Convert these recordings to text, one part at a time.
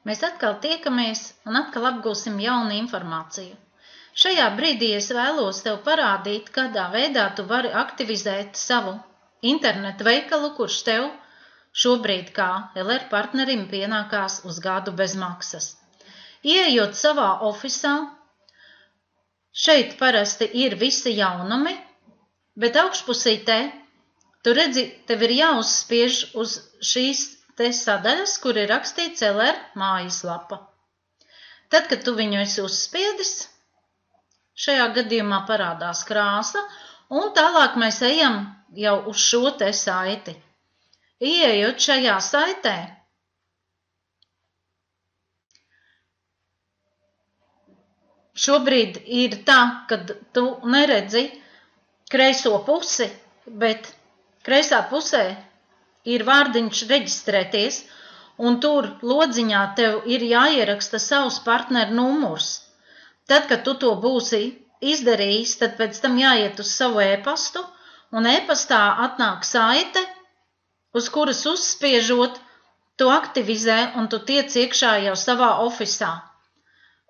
Mēs atkal tiekamies un atkal apgūsim jaunu informāciju. Šajā brīdī es vēlos tev parādīt, kādā veidā tu vari aktivizēt savu internetu veikalu, kurš tev šobrīd kā LR partnerim pienākās uz gadu bez maksas. Ieejot savā ofisā, šeit parasti ir visi jaunumi, bet augšpusītē, tu redzi, tev ir jāuzspiež uz šīs te sadaļas, kur ir rakstīts LR mājaslapa. Tad, kad tu viņu esi uzspiedis, šajā gadījumā parādās krāsa, un tālāk mēs ejam jau uz šo te saiti. Ieejot šajā saitē, šobrīd ir tā, ka tu neredzi kreiso pusi, bet kreisā pusē ir vārdiņš reģistrēties, un tur lodziņā tev ir jāieraksta savs partneru numurs. Tad, kad tu to būsi izdarījis, tad pēc tam jāiet uz savu e-pastu, un e-pastā atnāk saite, uz kuras uzspiežot, tu aktivizē un tu tiec iekšā jau savā ofisā.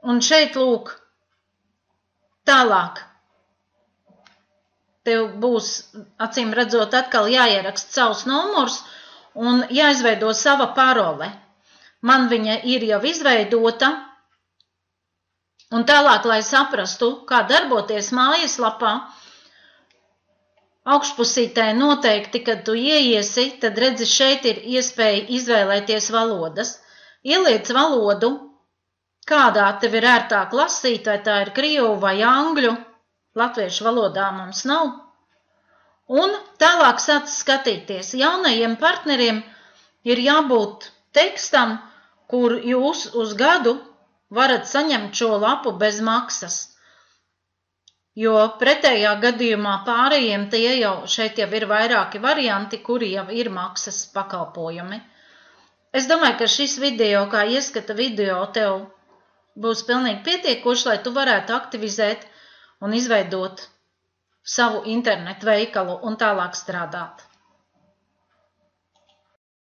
Un šeit lūk, tālāk. Tev būs, acīm redzot, atkal jāieraksta savs numurs un jāizveido sava parole. Man viņa ir jau izveidota, un tālāk, lai saprastu, kā darboties mājaslapā, augšpusītē noteikti, kad tu ieiesi, tad redzi, šeit ir iespēja izvēlēties valodas. Ieliec valodu, kādā tev ir ērtāk lasīt, vai tā ir krievu vai angļu. Latviešu valodā mums nav. Un tālāk sāc skatīties. Jaunajiem partneriem ir jābūt tekstam, kur jūs uz gadu varat saņemt šo lapu bez maksas. Jo pretējā gadījumā pārējiem tie jau, šeit jau ir vairāki varianti, kuri jau ir maksas pakalpojumi. Es domāju, ka šis video, kā ieskata video, tev būs pilnīgi pietiekoši, lai tu varētu aktivizēt un izveidot savu internetu veikalu un tālāk strādāt.